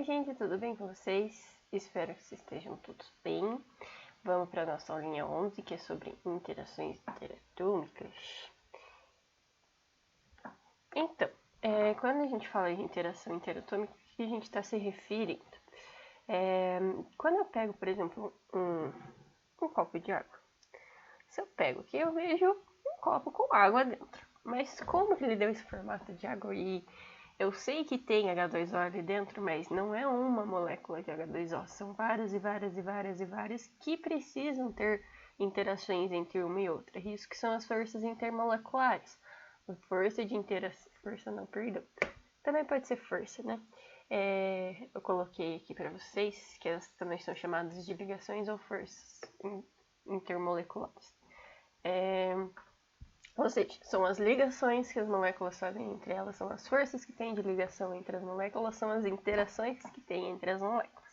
Oi gente, tudo bem com vocês? Espero que vocês estejam todos bem. Vamos para a nossa aulinha 11, que é sobre interações interatômicas. Então, quando a gente fala de interação interatômica, o que a gente está se referindo? Quando eu pego, por exemplo, um copo de água. Se eu pego aqui, eu vejo um copo com água dentro. Mas como que ele deu esse formato de água e eu sei que tem H2O ali dentro, mas não é uma molécula de H2O. São várias e várias e várias e várias que precisam ter interações entre uma e outra. Isso que são as forças intermoleculares. A força de interação... Força não, perdão. Também pode ser força, né? Eu coloquei aqui para vocês que elas também são chamadas de ligações ou forças intermoleculares. Ou seja, são as ligações que as moléculas fazem entre elas, são as forças que tem de ligação entre as moléculas, são as interações que tem entre as moléculas.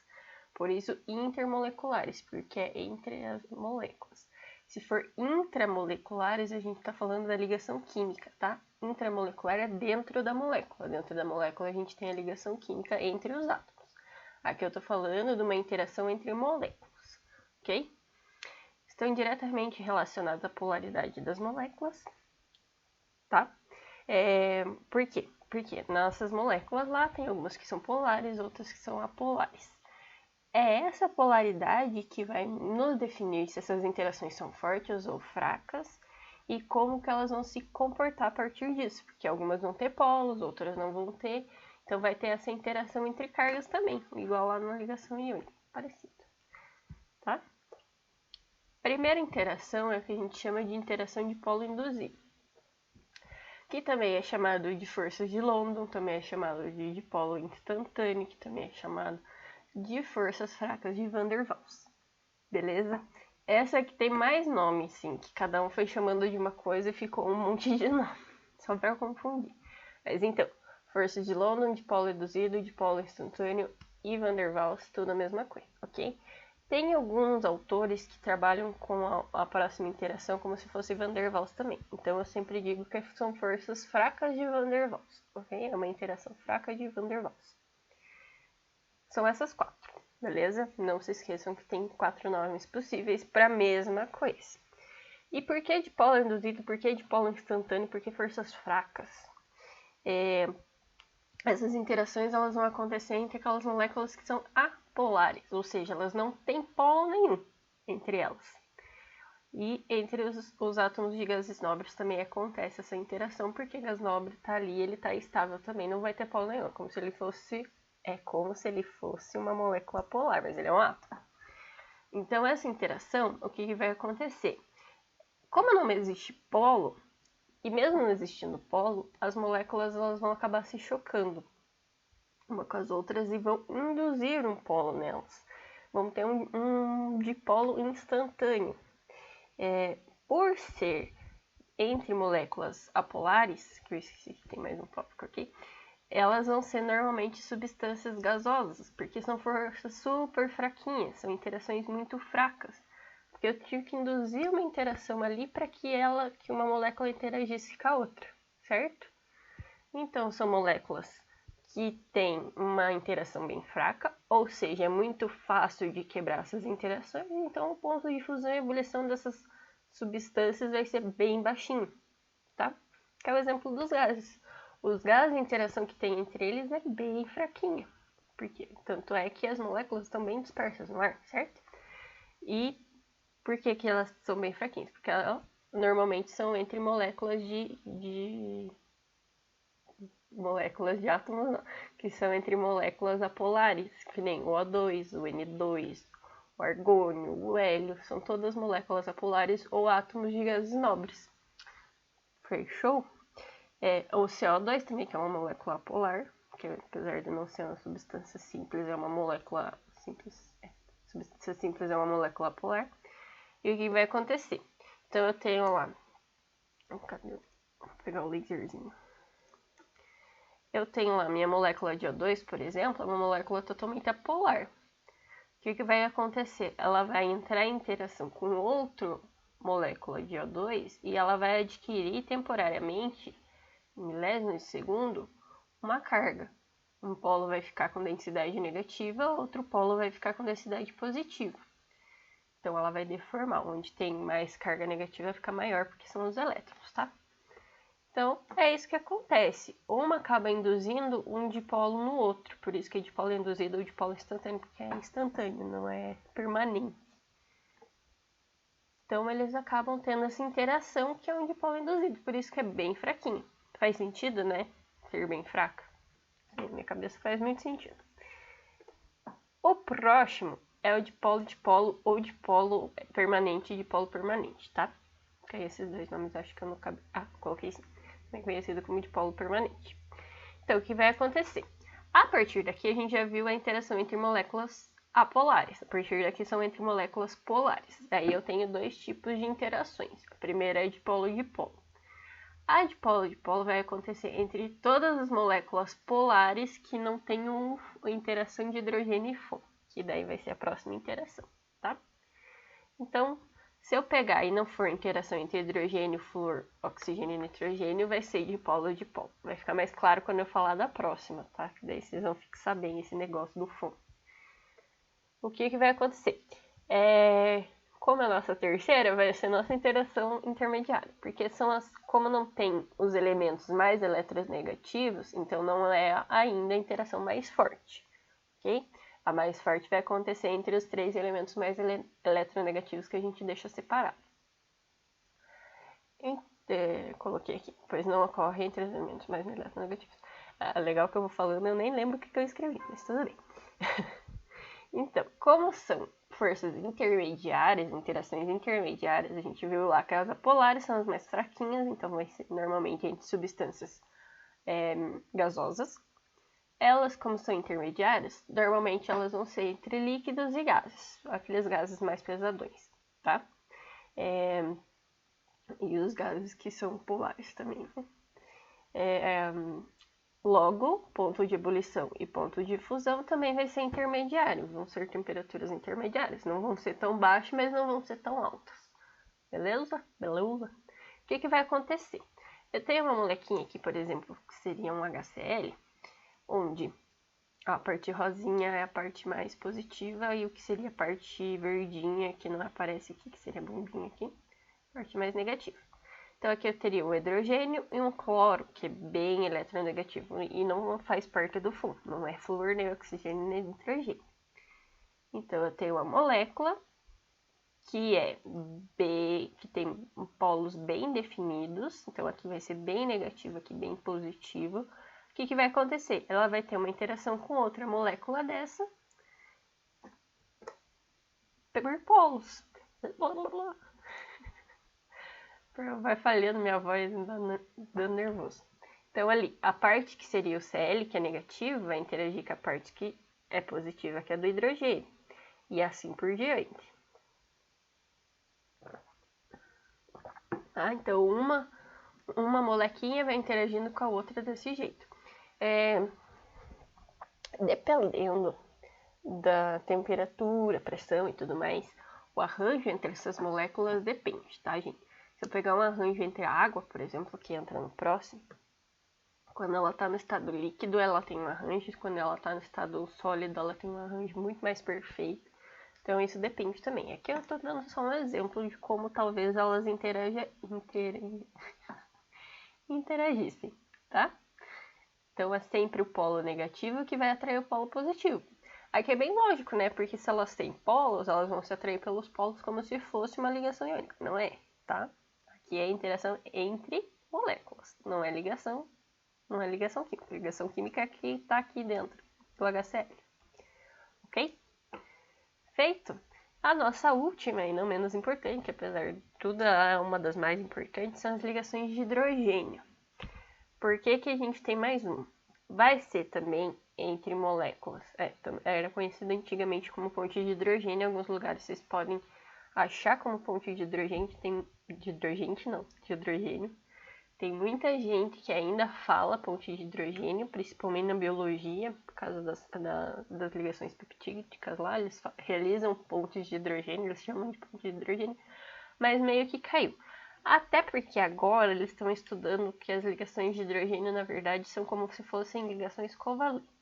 Por isso, intermoleculares, porque é entre as moléculas. Se for intramoleculares, a gente está falando da ligação química, tá? Intramolecular é dentro da molécula. Dentro da molécula, a gente tem a ligação química entre os átomos. Aqui eu estou falando de uma interação entre moléculas, ok? Estão diretamente relacionadas à polaridade das moléculas, tá? Por quê? Porque nossas moléculas lá tem algumas que são polares, outras que são apolares. É essa polaridade que vai nos definir se essas interações são fortes ou fracas e como que elas vão se comportar a partir disso, porque algumas vão ter polos, outras não vão ter, então vai ter essa interação entre cargas também, igual lá na ligação iônica, parecido, tá? Primeira interação é o que a gente chama de interação de polo induzido, que também é chamado de força de London, também é chamado de dipolo instantâneo, que também é chamado de forças fracas de Van der Waals, beleza? Essa aqui tem mais nome, sim, que cada um foi chamando de uma coisa e ficou um monte de nome, só para confundir. Mas então, força de London, dipolo induzido, dipolo instantâneo e Van der Waals, tudo a mesma coisa, ok? Tem alguns autores que trabalham com a próxima interação como se fosse Van der Waals também. Então eu sempre digo que são forças fracas de Van der Waals, ok? É uma interação fraca de Van der Waals. São essas quatro, beleza? Não se esqueçam que tem 4 nomes possíveis para a mesma coisa. E por que dipolo induzido? Por que dipolo instantâneo? Por que forças fracas? Essas interações elas vão acontecer entre aquelas moléculas que são apolares, ou seja, elas não têm polo nenhum entre elas. E entre os átomos de gases nobres também acontece essa interação, porque gás nobre está ali, ele está estável também, não vai ter polo nenhum, como se ele fosse uma molécula polar, mas ele é um átomo. Então essa interação, o que vai acontecer? Como não existe polo, e mesmo não existindo polo, as moléculas elas vão acabar se chocando uma com as outras e vão induzir um polo nelas. Vão ter um dipolo instantâneo. Por ser entre moléculas apolares, que eu esqueci que tem mais um tópico aqui, elas vão ser normalmente substâncias gasosas, porque são forças super fraquinhas, são interações muito fracas. Porque eu tive que induzir uma interação ali para que uma molécula interagisse com a outra, certo? Então, são moléculas que têm uma interação bem fraca, ou seja, é muito fácil de quebrar essas interações, então o ponto de fusão e ebulição dessas substâncias vai ser bem baixinho, tá? Que é o exemplo dos gases. Os gases, a interação que tem entre eles é bem fraquinha, porque tanto é que as moléculas estão bem dispersas no ar, certo? E por que elas são bem fraquinhas? Porque elas normalmente são entre moléculas moléculas de átomos, não, que são entre moléculas apolares, que nem o O2, o N2, o argônio, o hélio, são todas moléculas apolares ou átomos de gases nobres. Fechou? O CO2 também, que é uma molécula apolar, que apesar de não ser uma substância simples, é uma molécula simples. Substância simples é uma molécula polar. E o que vai acontecer? Então eu tenho lá. Cadê? Vou pegar o laserzinho. Eu tenho lá minha molécula de O2, por exemplo, é uma molécula totalmente apolar. O que vai acontecer? Ela vai entrar em interação com outra molécula de O2 e ela vai adquirir temporariamente, em milésimos de segundo, uma carga. Um polo vai ficar com densidade negativa, outro polo vai ficar com densidade positiva. Então, ela vai deformar. Onde tem mais carga negativa, fica maior, porque são os elétrons, tá? Então, é isso que acontece. Uma acaba induzindo um dipolo no outro. Por isso que é dipolo induzido ou dipolo instantâneo, porque é instantâneo, não é permanente. Então, eles acabam tendo essa interação que é um dipolo induzido. Por isso que é bem fraquinho. Faz sentido, né? Ser bem fraca. Na minha cabeça faz muito sentido. O próximo é o dipolo ou dipolo permanente, dipolo permanente, tá? Que aí esses dois nomes acho que eu não cabe. Coloquei sim. É conhecido como dipolo permanente. Então, o que vai acontecer? A partir daqui, a gente já viu a interação entre moléculas apolares. A partir daqui, são entre moléculas polares. Aí eu tenho dois tipos de interações. A primeira é dipolo-dipolo. A dipolo-dipolo vai acontecer entre todas as moléculas polares que não tenham interação de hidrogênio e flúor, que daí vai ser a próxima interação, tá? Então, se eu pegar e não for interação entre hidrogênio, flúor, oxigênio e nitrogênio, vai ser dipolo-dipolo. Vai ficar mais claro quando eu falar da próxima, tá? Que daí vocês vão fixar bem esse negócio do fundo. O que vai acontecer? Como a nossa terceira, vai ser nossa interação intermediária. Porque como não tem os elementos mais eletronegativos, então não é ainda a interação mais forte, ok? A mais forte vai acontecer entre os três elementos mais eletronegativos que a gente deixa separado. Coloquei aqui, pois não ocorre entre os elementos mais eletronegativos. Legal que eu vou falando, eu nem lembro o que eu escrevi, mas tudo bem. Então, como são forças intermediárias, interações intermediárias, a gente viu lá que as apolares são as mais fraquinhas, então vai ser normalmente entre substâncias gasosas. Elas, como são intermediárias, normalmente elas vão ser entre líquidos e gases, aqueles gases mais pesadões, tá? E os gases que são polares também. Logo, ponto de ebulição e ponto de fusão também vai ser intermediário, vão ser temperaturas intermediárias, não vão ser tão baixas, mas não vão ser tão altas. Beleza? Beleza? O que vai acontecer? Eu tenho uma molequinha aqui, por exemplo, que seria um HCl, onde a parte rosinha é a parte mais positiva e o que seria a parte verdinha, que não aparece aqui, que seria a bombinha aqui, a parte mais negativa. Então, aqui eu teria um hidrogênio e um cloro, que é bem eletronegativo e não faz parte do fundo, não é flúor, nem oxigênio, nem nitrogênio. Então, eu tenho uma molécula que tem polos bem definidos, então aqui vai ser bem negativo, aqui bem positivo. O que vai acontecer? Ela vai ter uma interação com outra molécula dessa, por polos. Vai falhando minha voz, dando nervoso. Então, ali, a parte que seria o Cl, que é negativo, vai interagir com a parte que é positiva, que é do hidrogênio. E assim por diante. Então, uma molequinha vai interagindo com a outra desse jeito. Dependendo da temperatura, pressão e tudo mais, o arranjo entre essas moléculas depende, tá, gente? Se eu pegar um arranjo entre a água, por exemplo, que entra no próximo, quando ela está no estado líquido, ela tem um arranjo, quando ela está no estado sólido, ela tem um arranjo muito mais perfeito. Então, isso depende também. Aqui eu estou dando só um exemplo de como talvez elas interagissem, tá? Então, é sempre o polo negativo que vai atrair o polo positivo. Aqui é bem lógico, né? Porque se elas têm polos, elas vão se atrair pelos polos como se fosse uma ligação iônica. Não é, tá? Aqui é interação entre moléculas. Não é ligação química. Ligação química é que está aqui dentro do HCl. Ok? Feito. A nossa última e não menos importante, apesar de tudo, uma das mais importantes, são as ligações de hidrogênio. Por que a gente tem mais uma? Vai ser também entre moléculas. Era conhecido antigamente como ponte de hidrogênio. Em alguns lugares vocês podem achar como ponte de hidrogênio. De hidrogênio. Tem muita gente que ainda fala ponte de hidrogênio, principalmente na biologia, por causa das ligações peptídicas lá. Eles realizam pontes de hidrogênio, eles chamam de ponte de hidrogênio, mas meio que caiu. Até porque agora eles estão estudando que as ligações de hidrogênio, na verdade, são como se fossem ligações covalentes.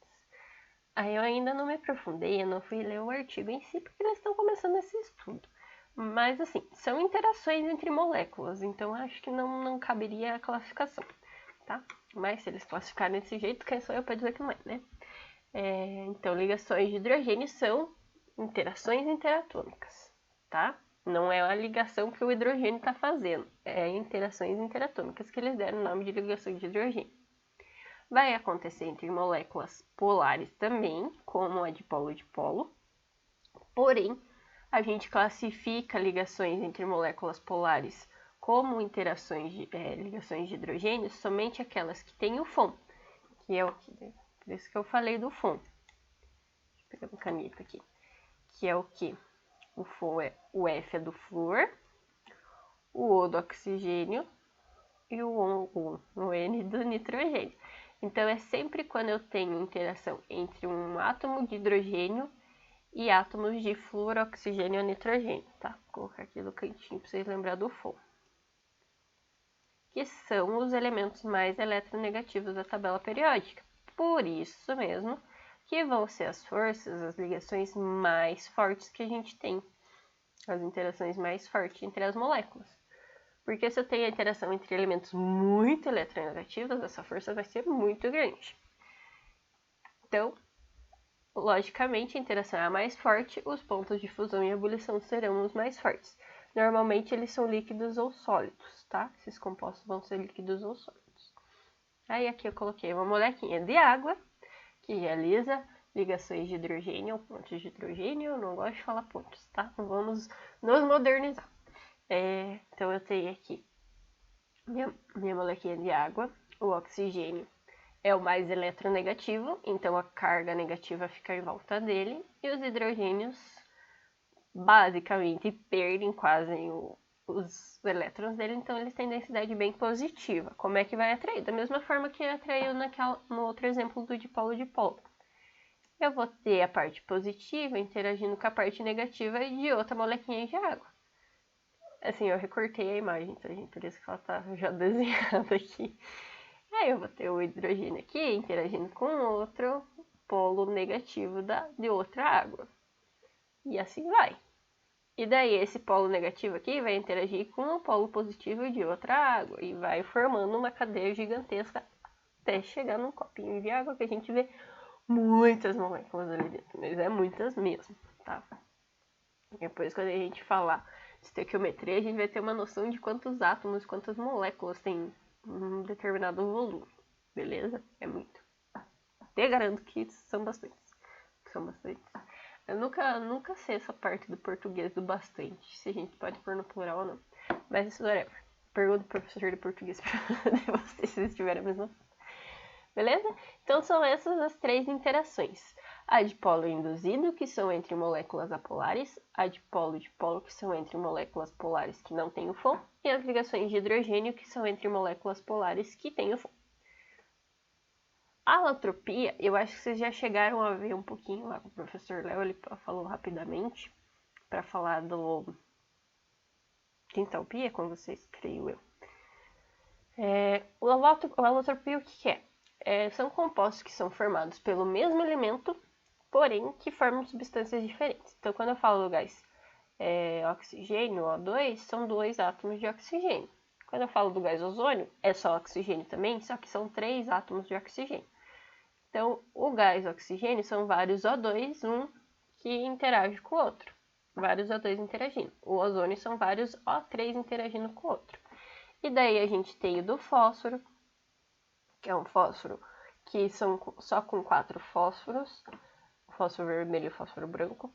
Aí eu ainda não me aprofundei, eu não fui ler o artigo em si, porque eles estão começando esse estudo. Mas, assim, são interações entre moléculas, então acho que não caberia a classificação, tá? Mas se eles classificarem desse jeito, quem sou eu para dizer que não é, né? Então, ligações de hidrogênio são interações interatômicas, tá? Não é a ligação que o hidrogênio está fazendo, é interações interatômicas que eles deram o nome de ligação de hidrogênio. Vai acontecer entre moléculas polares também, como a dipolo-dipolo, porém, a gente classifica ligações entre moléculas polares como ligações de hidrogênio somente aquelas que têm o FON, que é o que, por isso que eu falei do FON. Deixa eu pegar uma caneta aqui. Que é o que? O FON o F é do flúor, o O do oxigênio e o N do nitrogênio. Então, é sempre quando eu tenho interação entre um átomo de hidrogênio e átomos de flúor, oxigênio ou nitrogênio, tá? Vou colocar aqui no cantinho para vocês lembrarem do FON. Que são os elementos mais eletronegativos da tabela periódica. Por isso mesmo que vão ser as forças, as ligações mais fortes que a gente tem. As interações mais fortes entre as moléculas. Porque se eu tenho a interação entre elementos muito eletronegativos, essa força vai ser muito grande. Então, logicamente, a interação é a mais forte, os pontos de fusão e ebulição serão os mais fortes. Normalmente, eles são líquidos ou sólidos, tá? Esses compostos vão ser líquidos ou sólidos. Aí, aqui eu coloquei uma molequinha de água, que realiza ligações de hidrogênio ou pontos de hidrogênio. Eu não gosto de falar pontos, tá? Vamos nos modernizar. Então, eu tenho aqui minha molequinha de água, o oxigênio é o mais eletronegativo, então a carga negativa fica em volta dele, e os hidrogênios basicamente perdem quase os elétrons dele, então eles têm densidade bem positiva. Como é que vai atrair? Da mesma forma que atraiu no outro exemplo do dipolo-dipolo. Eu vou ter a parte positiva interagindo com a parte negativa de outra molequinha de água. Assim, eu recortei a imagem, tá, gente? Por isso que ela tá já desenhada aqui. Aí eu vou ter o hidrogênio aqui interagindo com outro polo negativo de outra água. E assim vai. E daí esse polo negativo aqui vai interagir com o polo positivo de outra água. E vai formando uma cadeia gigantesca até chegar num copinho de água que a gente vê muitas moléculas ali dentro. Mas é muitas mesmo, tá? Depois quando a gente falar estequiometria, a gente vai ter uma noção de quantos átomos, quantas moléculas tem um determinado volume, beleza? É muito. Te garanto que são bastantes. São bastantes. Eu nunca sei essa parte do português do bastante, se a gente pode pôr no plural ou não. Mas isso, whatever. Pergunta pro professor de português pra vocês se eles tiverem a mesma. Beleza? Então são essas as três interações. A dipolo induzido, que são entre moléculas apolares, a dipolo-dipolo, que são entre moléculas polares que não têm o FON, e as ligações de hidrogênio, que são entre moléculas polares que têm o FON. A alotropia, eu acho que vocês já chegaram a ver um pouquinho lá com o professor Léo, ele falou rapidamente, para falar do de entalpia com vocês, creio eu. A alotropia, o que é? São compostos que são formados pelo mesmo elemento, porém que formam substâncias diferentes. Então, quando eu falo do gás oxigênio, O2, são 2 átomos de oxigênio. Quando eu falo do gás ozônio, é só oxigênio também, só que são 3 átomos de oxigênio. Então, o gás oxigênio são vários O2, um que interage com o outro. Vários O2 interagindo. O ozônio são vários O3 interagindo com o outro. E daí a gente tem o do fósforo, que é um fósforo que são só com 4 fósforos, fósforo vermelho e fósforo branco.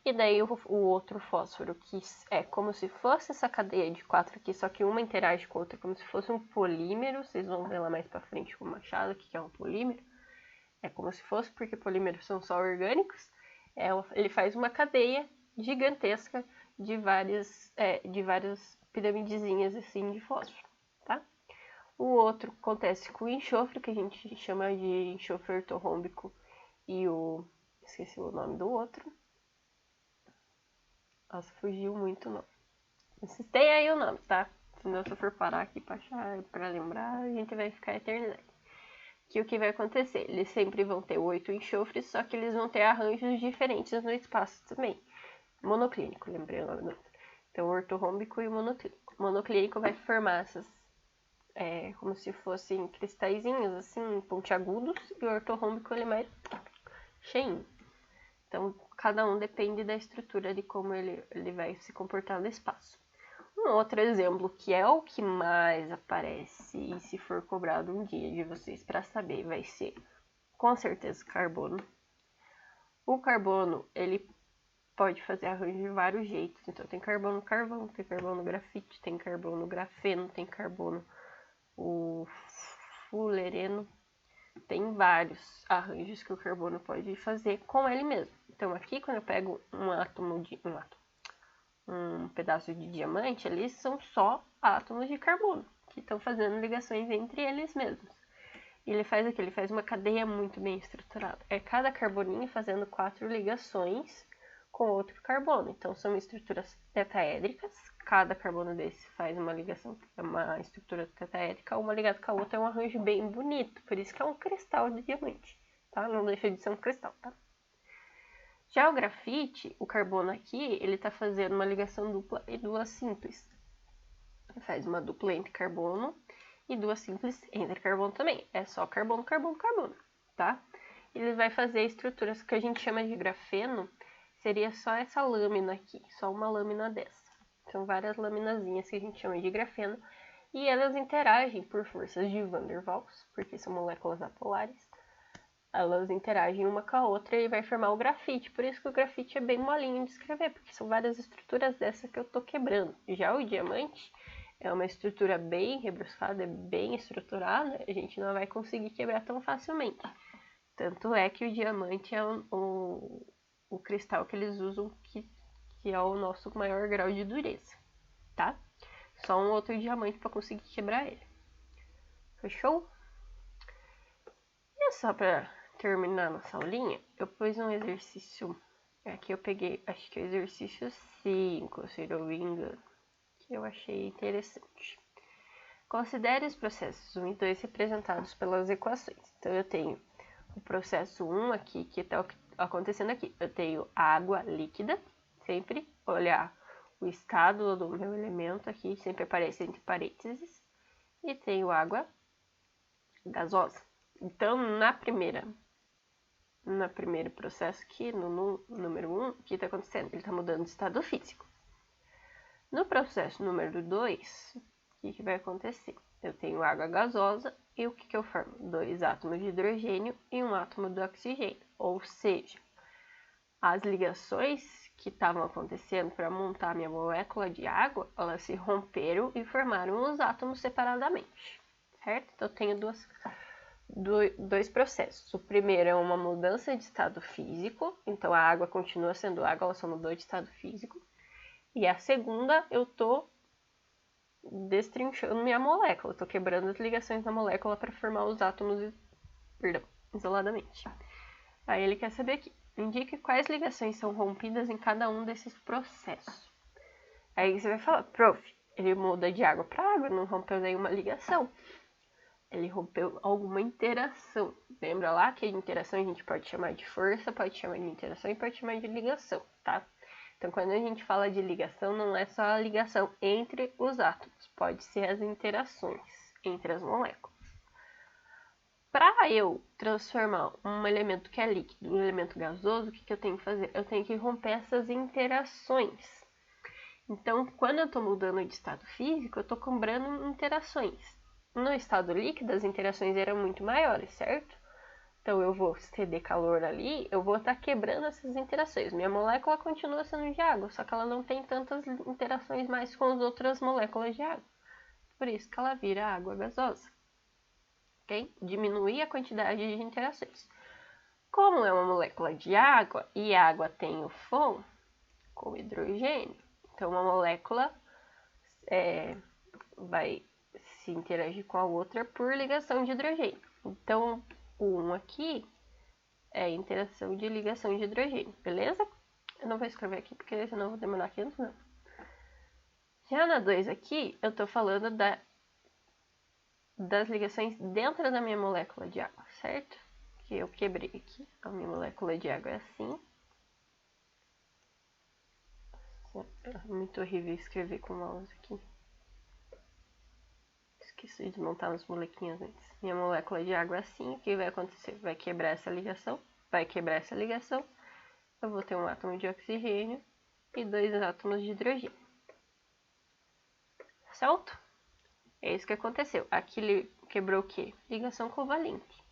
E daí o outro fósforo, que é como se fosse essa cadeia de 4 aqui, só que uma interage com a outra, como se fosse um polímero. Vocês vão ver lá mais pra frente com o machado, que é um polímero. É como se fosse, porque polímeros são só orgânicos. Ele faz uma cadeia gigantesca de várias piramidezinhas assim de fósforo, tá? O outro acontece com o enxofre, que a gente chama de enxofre ortorrômbico, e esqueci o nome do outro. Nossa, fugiu muito o nome. Vocês têm aí o nome, tá? Se eu for parar aqui pra lembrar, a gente vai ficar a eternidade. que o que vai acontecer? Eles sempre vão ter 8 enxofres, só que eles vão ter arranjos diferentes no espaço também. Monoclínico, lembrei o nome do outro. Então, o ortorrômbico e o monoclínico. O monoclínico vai formar essas, como se fossem cristalzinhos, assim, pontiagudos, e o ortorrômbico ele é mais cheinho. Então, cada um depende da estrutura de como ele vai se comportar no espaço. Um outro exemplo, que é o que mais aparece, e se for cobrado um dia de vocês para saber, vai ser, com certeza, carbono. O carbono, ele pode fazer arranjo de vários jeitos. Então, tem carbono carvão, tem carbono grafite, tem carbono grafeno, tem carbono o fulereno. Tem vários arranjos que o carbono pode fazer com ele mesmo. Então, aqui, quando eu pego um pedaço de diamante, ali são só átomos de carbono, que estão fazendo ligações entre eles mesmos. E ele faz o quê? Ele faz uma cadeia muito bem estruturada. É cada carboninho fazendo 4 ligações com outro carbono. Então, são estruturas tetaédricas. Cada carbono desse faz uma ligação, uma estrutura tetaédrica, uma ligada com a outra. É um arranjo bem bonito. Por isso que é um cristal de diamante, tá? Não deixa de ser um cristal, tá? Já o grafite, o carbono aqui, ele está fazendo uma ligação dupla e duas simples. Ele faz uma dupla entre carbono e duas simples entre carbono também. É só carbono, carbono, carbono, tá? Ele vai fazer estruturas que a gente chama de grafeno, seria só essa lâmina aqui, só uma lâmina dessa. São várias laminazinhas que a gente chama de grafeno, e elas interagem por forças de Van der Waals, porque são moléculas apolares. Elas interagem uma com a outra e vai formar o grafite. Por isso que o grafite é bem molinho de escrever, porque são várias estruturas dessa que eu tô quebrando. Já o diamante é uma estrutura bem rebruscada, bem estruturada, a gente não vai conseguir quebrar tão facilmente. Tanto é que o diamante é o cristal que eles usam, que é o nosso maior grau de dureza, tá? Só um outro diamante para conseguir quebrar ele. Fechou? E só para terminar nossa aulinha, eu pus um exercício. Aqui eu peguei, acho que é o exercício 5, se não me engano, que eu achei interessante. Considere os processos 1 e 2 representados pelas equações. Então, eu tenho o processo 1 aqui, que está acontecendo aqui. Eu tenho água líquida, sempre olhar o estado do meu elemento aqui, sempre aparece entre parênteses. E tenho água gasosa. Então, no primeiro processo aqui, no número 1, o que está acontecendo? Ele está mudando de estado físico. No processo número 2, o que vai acontecer? Eu tenho água gasosa e o que eu formo? 2 átomos de hidrogênio e um átomo de oxigênio. Ou seja, as ligações que estavam acontecendo para montar minha molécula de água, elas se romperam e formaram os átomos separadamente, certo? Então, eu tenho dois processos. O primeiro é uma mudança de estado físico, então a água continua sendo água, ela só mudou de estado físico. E a segunda, eu estou destrinchando minha molécula, estou quebrando as ligações da molécula para formar os átomos, isoladamente. Aí ele quer saber aqui, indique quais ligações são rompidas em cada um desses processos. Aí você vai falar, prof, ele muda de água para água, não rompeu nenhuma ligação. Ele rompeu alguma interação. Lembra lá que a interação a gente pode chamar de força, pode chamar de interação e pode chamar de ligação, tá? Então, quando a gente fala de ligação, não é só a ligação entre os átomos, pode ser as interações entre as moléculas. Para eu transformar um elemento que é líquido em um elemento gasoso, o que eu tenho que fazer? Eu tenho que romper essas interações. Então, quando eu estou mudando de estado físico, eu estou quebrando interações. No estado líquido, as interações eram muito maiores, certo? Então, eu vou ceder calor ali, eu vou estar quebrando essas interações. Minha molécula continua sendo de água, só que ela não tem tantas interações mais com as outras moléculas de água. Por isso que ela vira água gasosa. Okay? Diminuir a quantidade de interações. Como é uma molécula de água, e a água tem o FON com hidrogênio, então uma molécula vai se interagir com a outra por ligação de hidrogênio. Então, o 1 aqui é a interação de ligação de hidrogênio, beleza? Eu não vou escrever aqui, porque senão eu vou demorar 500 anos. Já na 2 aqui, eu estou falando da das ligações dentro da minha molécula de água, certo? Que eu quebrei aqui. A minha molécula de água é assim. É muito horrível escrever com o mouse aqui. Esqueci de desmontar as molequinhas antes. Minha molécula de água é assim. O que vai acontecer? Vai quebrar essa ligação. Vai quebrar essa ligação. Eu vou ter um átomo de oxigênio e 2 átomos de hidrogênio. Certo? É isso que aconteceu. Aqui quebrou o quê? Ligação covalente.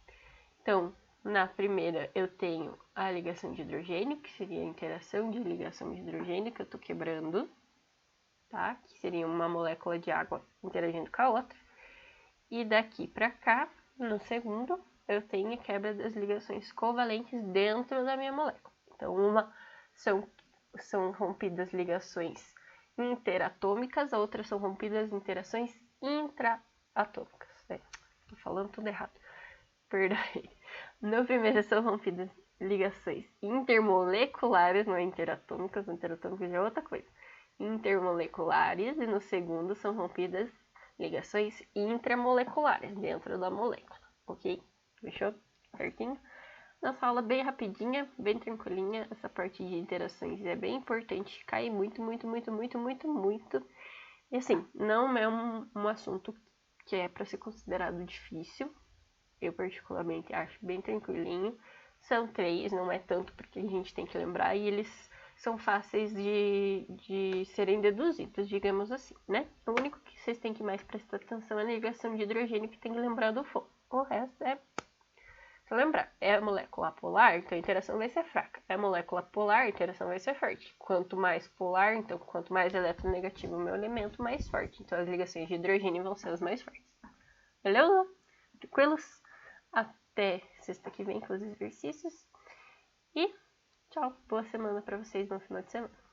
Então, na primeira eu tenho a ligação de hidrogênio, que seria a interação de ligação de hidrogênio que eu estou quebrando, tá? Que seria uma molécula de água interagindo com a outra. E daqui para cá, no segundo, eu tenho a quebra das ligações covalentes dentro da minha molécula. Então, uma são rompidas ligações interatômicas, a outra são rompidas interações intraatômicas. Tô falando tudo errado. Perdão. No primeiro são rompidas ligações intermoleculares, não é interatômicas, interatômicas já é outra coisa. Intermoleculares, e no segundo são rompidas ligações intramoleculares dentro da molécula, ok? Fechou? Certinho? Nossa aula bem rapidinha, bem tranquilinha. Essa parte de interações é bem importante, cai muito. E assim, não é um assunto que é para ser considerado difícil. Eu particularmente acho bem tranquilinho. São 3, não é tanto porque a gente tem que lembrar, e eles são fáceis de serem deduzidos, digamos assim, né? O único que vocês têm que mais prestar atenção é a ligação de hidrogênio, que tem que lembrar do fogo. O resto é só lembrar, é a molécula polar, então a interação vai ser fraca. É a molécula polar, a interação vai ser forte. Quanto mais polar, então quanto mais eletronegativo o meu elemento, mais forte. Então as ligações de hidrogênio vão ser as mais fortes. Beleza? Tranquilos? Até sexta que vem com os exercícios. E tchau. Boa semana para vocês no final de semana.